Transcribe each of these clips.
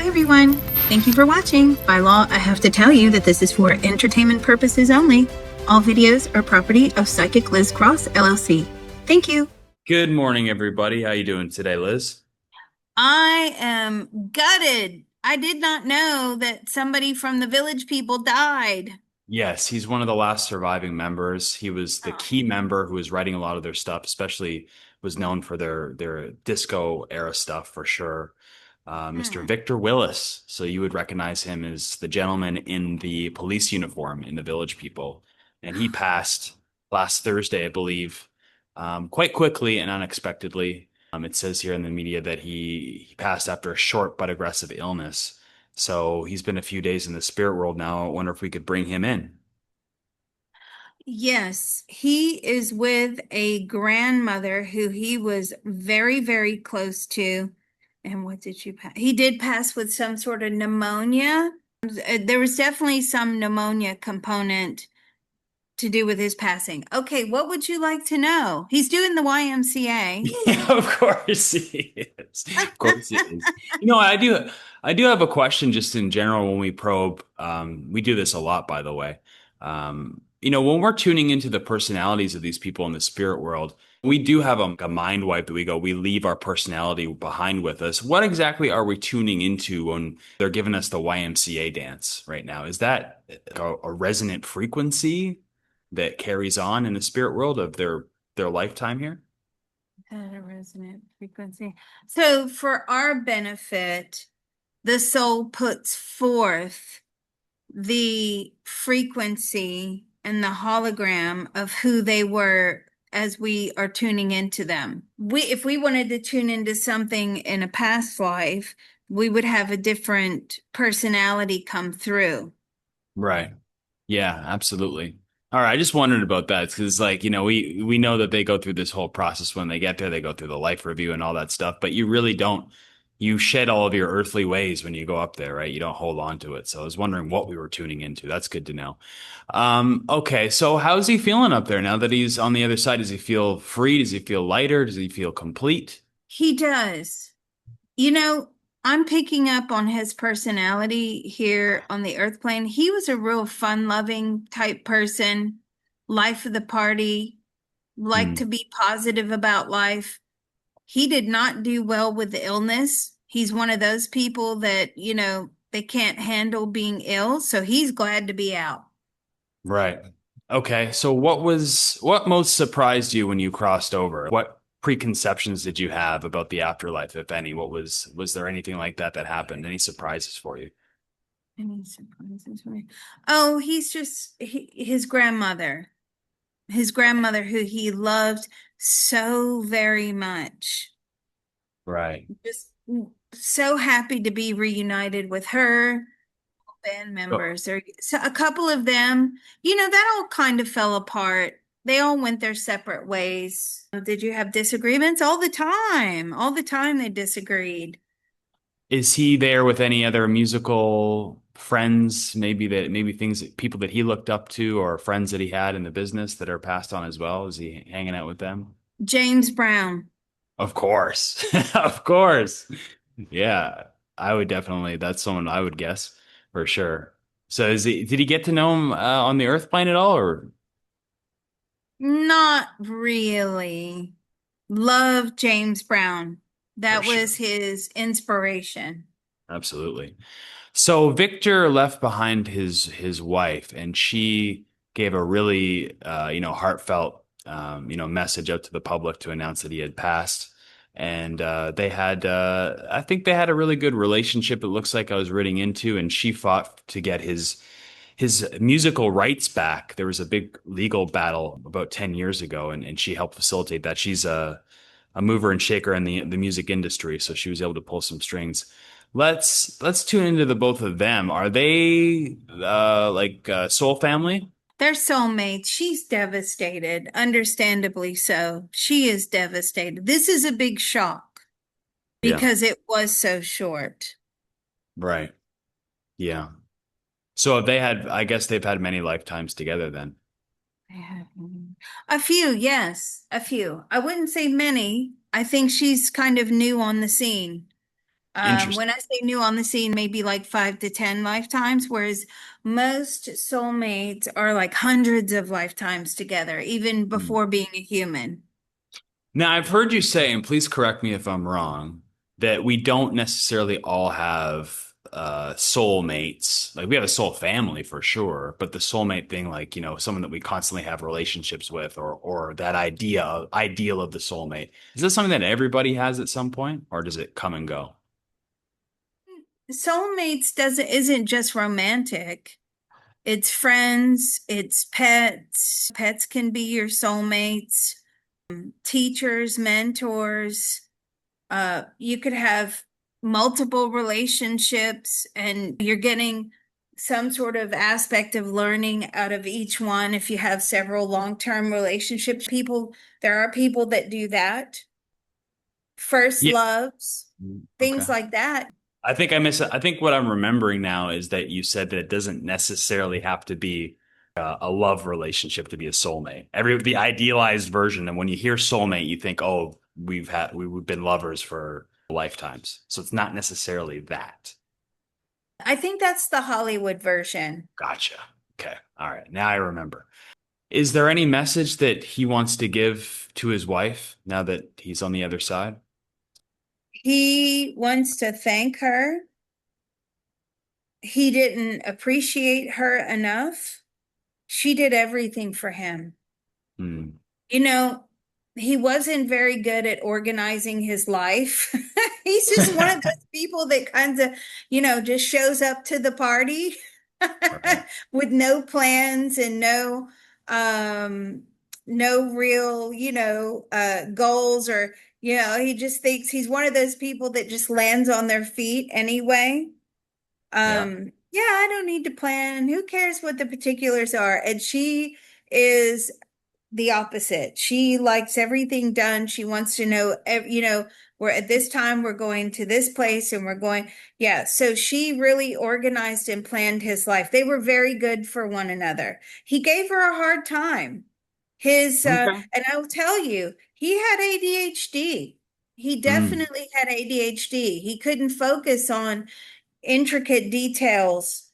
Hi everyone. Thank you for watching. By law, I have to tell you that this is for entertainment purposes only. All videos are property of Psychic Liz Cross, LLC. Thank you. Good morning, everybody. How you doing today, Liz? I am gutted. I did not know that somebody from the Village People died. Yes, he's one of the last surviving members. He was the Oh. key member who was writing a lot of their stuff, especially was known for their disco era stuff for sure. Mr. Hmm. Victor Willis. So you would recognize him as the gentleman in the police uniform in the Village People. And he passed last Thursday, I believe, quite quickly and unexpectedly. It says here in the media that he passed after a short but aggressive illness. So he's been a few days in the spirit world now. I wonder if we could bring him in. Yes, he is with a grandmother who he was very, very close to. And what did you pass? He did pass with some sort of pneumonia. There was definitely some pneumonia component to do with his passing. Okay, what would you like to know? He's doing the YMCA. Yeah, of course he is. Of course he is. I do have a question just in general when we probe. We do this a lot, by the way. When we're tuning into the personalities of these people in the spirit world, we do have a mind wipe that we leave our personality behind with us. What exactly are we tuning into when they're giving us the YMCA dance right now? Is that a resonant frequency that carries on in the spirit world of their lifetime here? At a resonant frequency. So, for our benefit, the soul puts forth the frequency and the hologram of who they were as we are tuning into them. If we wanted to tune into something in a past life, we would have a different personality come through. Right. Yeah, absolutely. All right, I just wondered about that because, like, we know that they go through this whole process when they get there. They go through the life review and all that stuff, but you really don't. You shed all of your earthly ways when you go up there, right? You don't hold on to it. So I was wondering what we were tuning into. That's good to know. Okay, so how's he feeling up there now that he's on the other side? Does he feel free? Does he feel lighter? Does he feel complete? He does. You know, I'm picking up on his personality here on the earth plane. He was a real fun-loving type person, life of the party, liked to Hmm. be positive about life. He did not do well with the illness. He's one of those people that, they can't handle being ill, so he's glad to be out. Right. Okay. So what most surprised you when you crossed over? What preconceptions did you have about the afterlife, if any? Was there anything like that happened? Any surprises for you? Any surprises for me? Oh, his grandmother. His grandmother who he loved so very much. Right. Just so happy to be reunited with her. Band Oh, members, or so a couple of them, that all kind of fell apart. They all went their separate ways. Did you have disagreements? All the time. All the time they disagreed. is he there with any other musical friends, maybe things people that he looked up to or friends that he had in the business that are passed on as well? Is he hanging out with them? James Brown. Of course. Of course. Yeah, I would definitely. That's someone I would guess for sure. So did he get to know him on the Earth plane at all, or Not really. Love James Brown. for That was sure? his inspiration. Absolutely. So Victor left behind his wife, and she gave a really heartfelt message out to the public to announce that he had passed. And they had I think they had a really good relationship. It looks like I was reading into, and she fought to get his musical rights back. There was a big legal battle about 10 years ago, and she helped facilitate that. She's a mover and shaker in the music industry, so she was able to pull some strings. Let's tune into the both of them. Are they like soul family? They're soulmates. She's devastated, understandably so. She is devastated. This is a big shock Yeah, because it was so short. right. Yeah. So have they had, I guess they've had many lifetimes together then. Yeah. A few, yes, a few. I wouldn't say many. I think she's kind of new on the scene. Interesting. When I say new on the scene, maybe like 5 to 10 lifetimes, whereas most soulmates are like hundreds of lifetimes together, even before being a human. Now, I've heard you say, and please correct me if I'm wrong, that we don't necessarily all have soulmates. Like we have a soul family for sure, but the soulmate thing, like, someone that we constantly have relationships with, or that ideal of the soulmate. Is this something that everybody has at some point, or does it come and go? Soulmates doesn't isn't just romantic. It's friends, it's pets. Pets can be your soulmates, teachers, mentors. You could have multiple relationships and you're getting some sort of aspect of learning out of each one. If you have several long-term relationships, there are people that do that. First Yeah. loves, Okay. things like that. I think what I'm remembering now is that you said that it doesn't necessarily have to be a love relationship to be a soulmate. The idealized version, and when you hear soulmate, you think, oh, we've been lovers for lifetimes. So it's not necessarily that. I think that's the Hollywood version. Gotcha. Okay. All right. Now I remember. Is there any message that he wants to give to his wife now that he's on the other side? He wants to thank her. He didn't appreciate her enough. She did everything for him. Hmm. You know, he wasn't very good at organizing his life. He's just one of those people that kind of, just shows up to the party Right. with no plans and um no real, goals or, he just thinks he's one of those people that just lands on their feet anyway. Yeah. Yeah, I don't need to plan. Who cares what the particulars are? And she is the opposite. She likes everything done. She wants to know, we're at this time, we're going to this place and we're going. Yeah. So she really organized and planned his life. They were very good for one another. He gave her a hard time. Okay. And I'll tell you, he had ADHD. He Hmm. definitely had ADHD. He couldn't focus on intricate details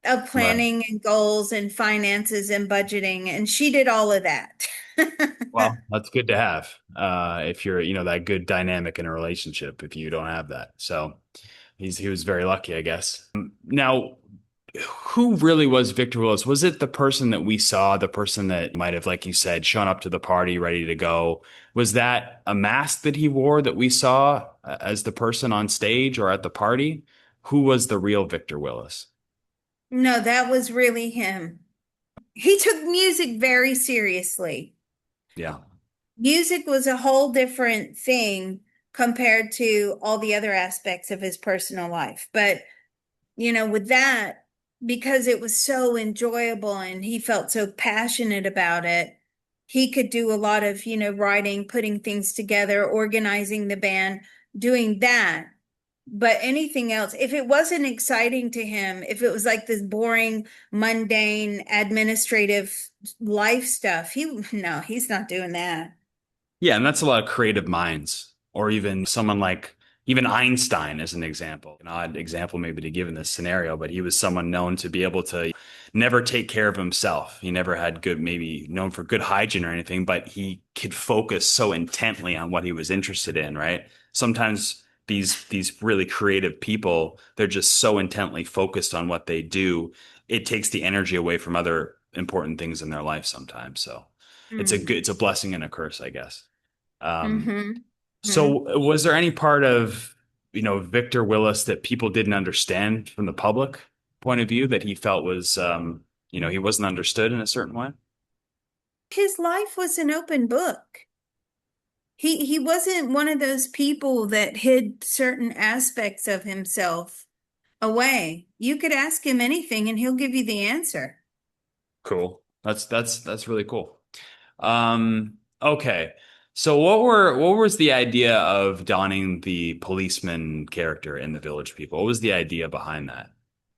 of Right. planning and goals and finances and budgeting, and she did all of that. Well, that's good to have. If you're, that good dynamic in a relationship, if you don't have that. So he was very lucky, I guess. Now, who really was Victor Willis? Was it the person that we saw, the person that might have, like you said, shown up to the party ready to go? Was that a mask that he wore that we saw as the person on stage or at the party? Who was the real Victor Willis? No, that was really him. He took music very seriously. Yeah. Music was a whole different thing compared to all the other aspects of his personal life. But, with that, because it was so enjoyable and he felt so passionate about it, he could do a lot of, writing, putting things together, organizing the band, doing that. But anything else, if it wasn't exciting to him, if it was like this boring, mundane, administrative life stuff, no, he's not doing that. Yeah, and that's a lot of creative minds, or even someone like even Einstein as an example. An odd example maybe to give in this scenario, but he was someone known to be able to never take care of himself. He never had good, maybe known for good hygiene or anything, but he could focus so intently on what he was interested in, right? Sometimes these really creative people, they're just so intently focused on what they do, it takes the energy away from other important things in their life sometimes. So Mm. it's a blessing and a curse, I guess. Mm-hmm. So Hmm. was there any part of, Victor Willis that people didn't understand from the public point of view that he felt was, he wasn't understood in a certain way? His life was an open book. He wasn't one of those people that hid certain aspects of himself away. You could ask him anything and he'll give you the answer. Cool. That's really cool. Okay. So what was the idea of donning the policeman character in the Village People? What was the idea behind that?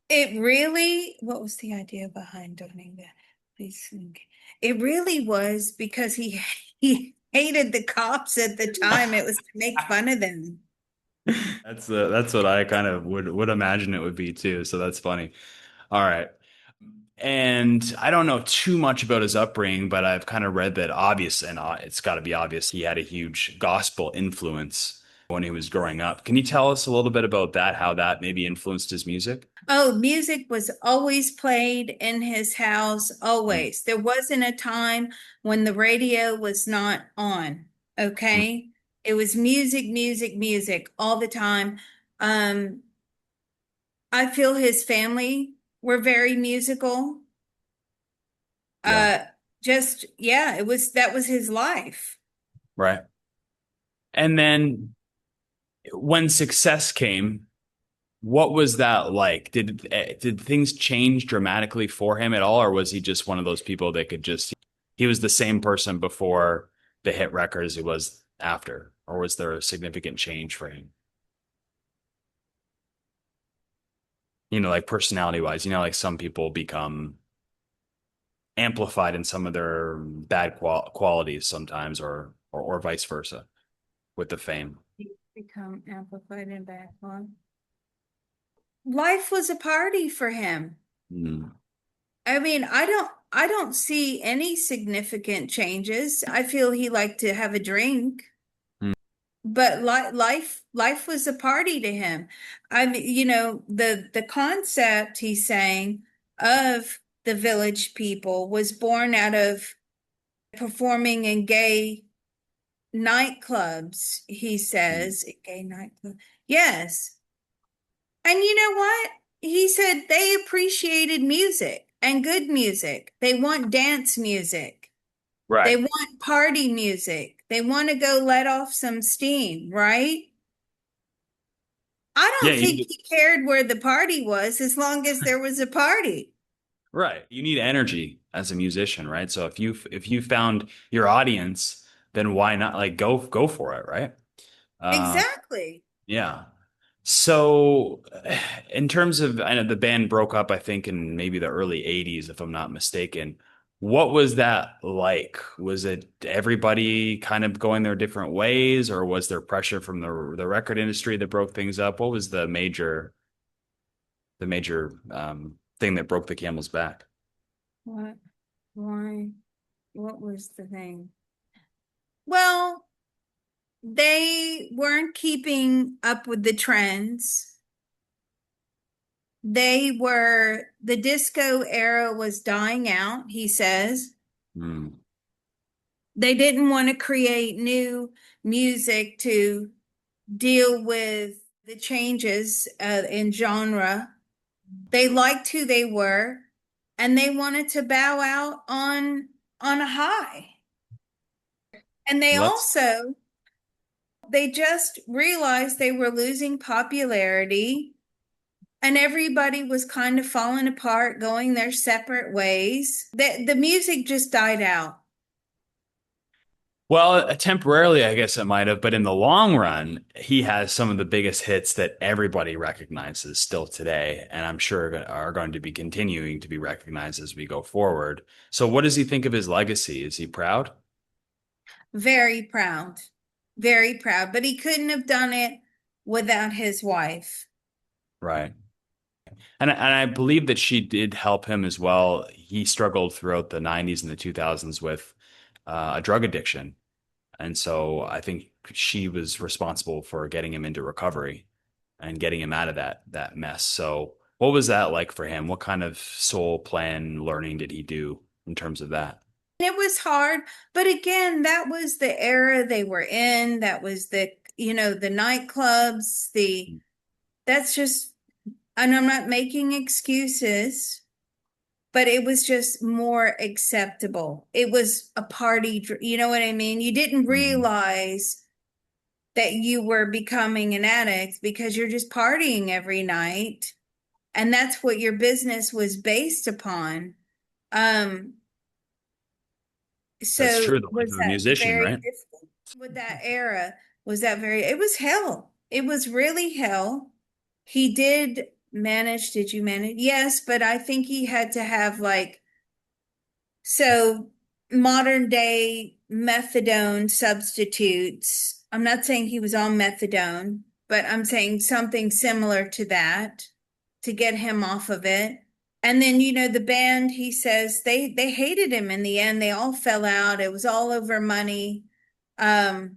What was the idea behind doing that? Please. It really was because he he hated the cops at the time. It was to make fun of them. That's what I kind of would imagine it would be too. So that's funny. All right. And I don't know too much about his upbringing, but I've kind of read that obvious, and it's got to be obvious he had a huge gospel influence when he was growing up. Can you tell us a little bit about that, how that maybe influenced his music? Oh, music was always played in his house, Mm, always. There wasn't a time when the radio was not on, mm, okay? It was music, music, music all the time. Um, I feel his family were very musical. yeah, Uh, just yeah, it was that was his life. right. And then when success came, what was that like? Did things change dramatically for him at all, or was he just one of those people that could just he was the same person before the hit record as he was after, or was there a significant change for him? Like personality wise, like some people become amplified in some of their bad qualities sometimes, or vice versa with the fame. Become amplified and back on. Life was a party for him. Mm. I mean, I don't see any significant changes. I feel he liked to have a drink, Mm. but life was a party to him. I mean, the concept he's saying of the village people was born out of performing in gay nightclubs, he Mm. says. Gay nightclub. Yes. And you know what? He said they appreciated music and good music. They want dance music. They Right. want party music. They want to go let off some steam, right? I Yeah, don't think he cared where the party was as long as there was a party. right. You need energy as a musician, right? So if you found your audience, then why not like go for it, right? Uh, Exactly. yeah. So in terms of, I know the band broke up, I think in maybe the early 80s, if I'm not mistaken. What was that like? Was it everybody kind of going their different ways, or was there pressure from the record industry that broke things up? What was the major thing that broke the camel's back? What? Why? What was the thing? Well, they weren't keeping up with the trends. The disco era was dying out, he says. Hmm. They didn't want to create new music to deal with the changes in genre. They liked who they were, and they wanted to bow out on a high. And Well, that's they just realized they were losing popularity, and everybody was kind of falling apart, going their separate ways. The music just died out. Well, temporarily, I guess it might have, but in the long run, he has some of the biggest hits that everybody recognizes still today, and I'm sure are going to be continuing to be recognized as we go forward. So, what does he think of his legacy? Is he proud? Very proud, very proud. But he couldn't have done it without his wife. Right. And I believe that she did help him as well. He struggled throughout the 90s and the 2000s with a drug addiction. And so I think she was responsible for getting him into recovery and getting him out of that mess. So what was that like for him? What kind of soul plan learning did he do in terms of that? It was hard, but again, that was the era they were in. That was the nightclubs, that's just, and I'm not making excuses, but it was just more acceptable. It was a party, you know what I mean? You didn't Mhm. realize that you were becoming an addict because you're just partying every night, and that's what your business was based upon. Um, That's so true. The life was of a that musician, very right? difficult with that era? Was that very, it was hell. It was really hell. He did manage, did you manage? Yes, but I think he had to have like, so modern day methadone substitutes. I'm not saying he was on methadone, but I'm saying something similar to that to get him off of it. And then, the band, he says they hated him in the end. They all fell out. It was all over money. Um,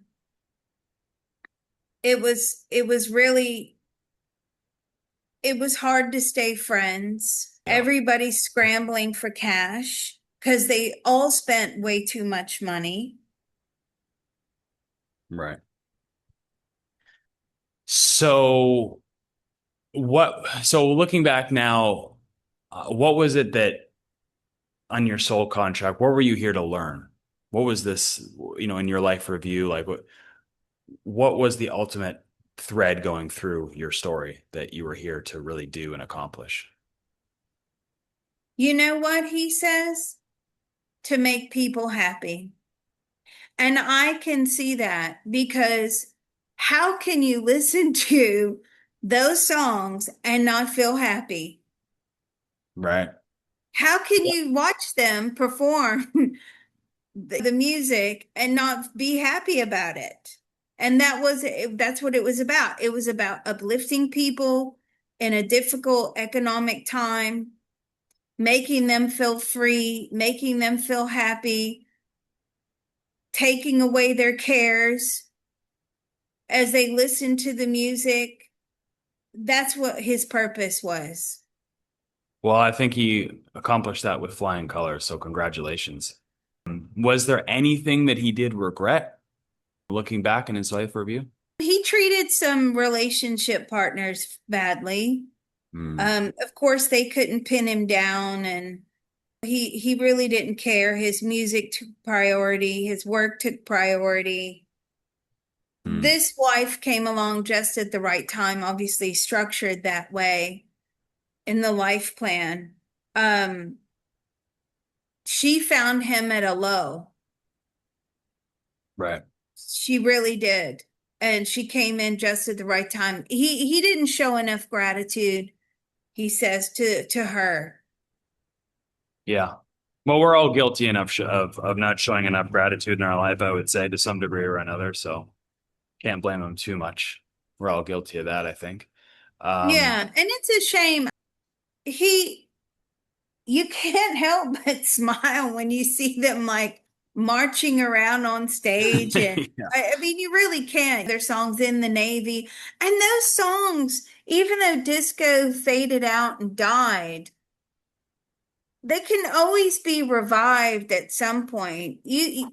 it was really it was hard to stay friends. Yeah. Everybody's scrambling for cash because they all spent way too much money. Right. So so looking back now, what was it that on your soul contract, what were you here to learn? What was this, in your life review? Like what was the ultimate thread going through your story that you were here to really do and accomplish? You know what he says? To make people happy. And I can see that because how can you listen to those songs and not feel happy? Right. How can you watch them perform the music and not be happy about it? And that's what it was about. It was about uplifting people in a difficult economic time, making them feel free, making them feel happy, taking away their cares as they listen to the music. That's what his purpose was. Well, I think he accomplished that with flying colors, so congratulations. Was there anything that he did regret looking back in his life review? He treated some relationship partners badly. Hmm. Of course, they couldn't pin him down, and he really didn't care. His music took priority, his work took priority. Hmm. This wife came along just at the right time, obviously structured that way in the life plan. Um, she found him at a low. Right. She really did. And she came in just at the right time. He didn't show enough gratitude, he says to her. Yeah. Well, we're all guilty enough of not showing enough gratitude in our life, I would say, to some degree or another. So can't blame them too much. We're all guilty of that, I think. Yeah, and it's a shame. He You can't help but smile when you see them like marching around on stage. And Yeah. I mean, you really can't. Their songs in the Navy. And those songs, even though disco faded out and died, they can always be revived at some point.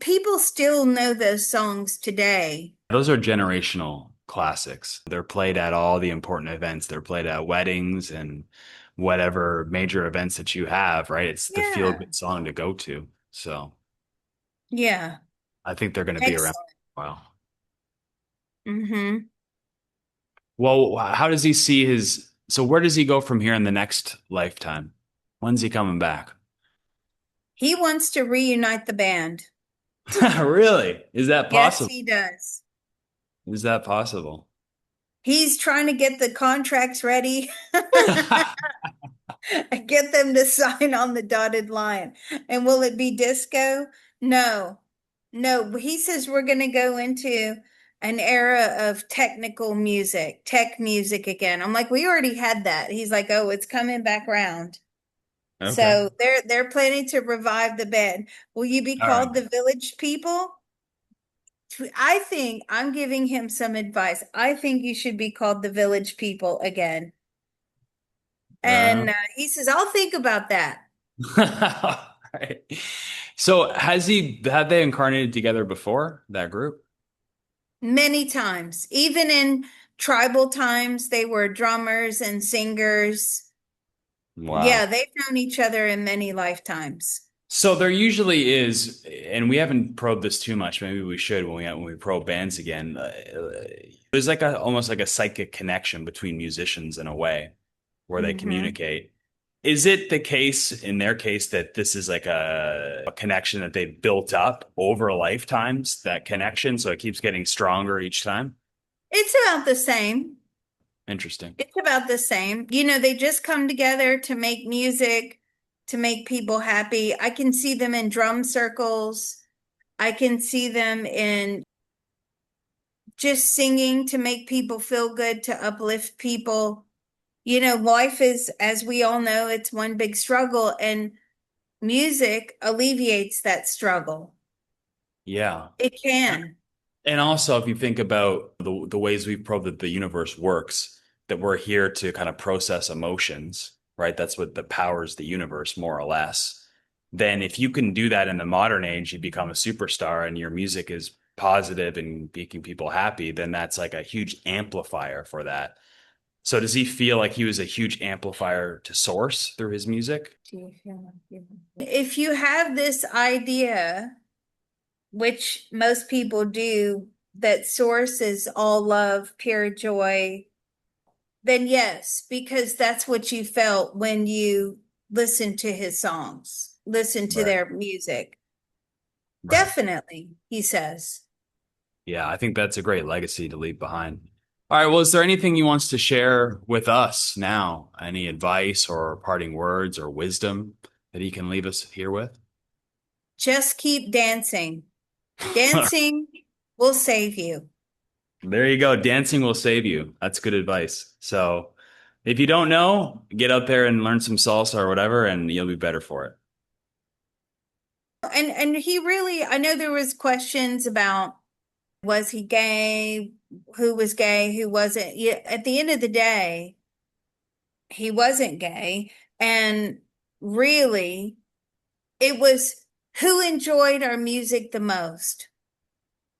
People still know those songs today. Those are generational classics. They're played at all the important events. They're played at weddings and whatever major events that you have, right? It's the feel Yeah. good song to go to. So Yeah. I think they're going to be around Excellent. for a while. Hmm. Well, how does he see so where does he go from here in the next lifetime? When's he coming back? He wants to reunite the band. Really? Is that Yes, possible? he does. Is that possible? He's trying to get the contracts ready and get them to sign on the dotted line. And will it be disco? No, no. He says we're going to go into an era of technical music, tech music again. I'm like, we already had that. He's like, oh, it's coming back around. Okay. So they're planning to revive the band. Will you be All right. called the Village People? I think I'm giving him some advice. I think you should be called the Village People again. And he says, I'll think about that. Right. So have they incarnated together before, that group? Many times. Even in tribal times, they were drummers and singers. Yeah, Wow. they've known each other in many lifetimes. So there usually is, and we haven't probed this too much. Maybe we should when we probe bands again. There's like almost like a psychic connection between musicians in a way where they Hmm. communicate. Is it the case in their case that this is like a connection that they built up over lifetimes, that connection, so it keeps getting stronger each time? It's about the same. Interesting. It's about the same. They just come together to make music, to make people happy. I can see them in drum circles. I can see them in just singing to make people feel good, to uplift people. You know, life is, as we all know, it's one big struggle, and music alleviates that struggle. Yeah. It can. And also, if you think about the ways we've proved that the universe works, that we're here to kind of process emotions, right? That's what that powers the universe, more or less. Then, if you can do that in the modern age, you become a superstar and your music is positive and making people happy, then that's like a huge amplifier for that. So, does he feel like he was a huge amplifier to source through his music? If you have this idea, which most people do, that source is all love, pure joy, then yes, because that's what you felt when you listened to his songs, listened to Right. their music. Right. Definitely, he says. Yeah, I think that's a great legacy to leave behind. All right, well, is there anything he wants to share with us now? Any advice or parting words or wisdom that he can leave us here with? Just keep dancing. Dancing will save you. There you go. Dancing will save you. That's good advice. So if you don't know, get out there and learn some salsa or whatever, and you'll be better for it. And he really, I know there was questions about, was he gay, who wasn't. Yeah, at the end of the day, he wasn't gay. And really, it was who enjoyed our music the most,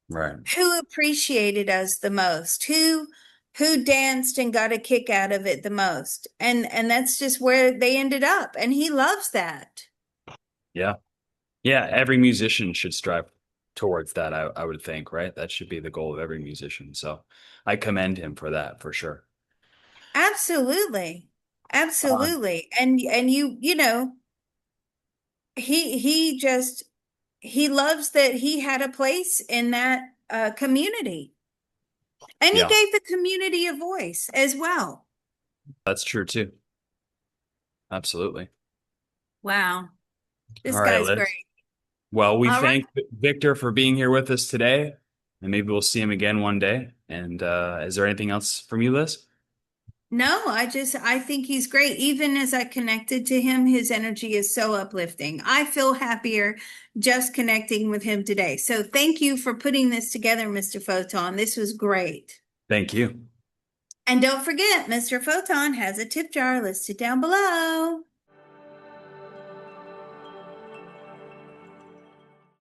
Right. who appreciated us the most, who danced and got a kick out of it the most. And that's just where they ended up. And he loves that. Yeah. Yeah. Every musician should strive towards that, I would think, right? That should be the goal of every musician. So I commend him for that for sure. Absolutely. Uh, Absolutely. And you know, he just he loves that he had a place in that community. And he yeah, gave the community a voice as well. that's true too. Absolutely. Wow. All This right, guy's Liz. great. Well, we All right. thank Victor for being here with us today, and maybe we'll see him again one day. And is there anything else from you, Liz? No, I think he's great. Even as I connected to him, his energy is so uplifting. I feel happier just connecting with him today. So thank you for putting this together, Mr. Photon. This was great. Thank you. And don't forget, Mr. Photon has a tip jar listed down below.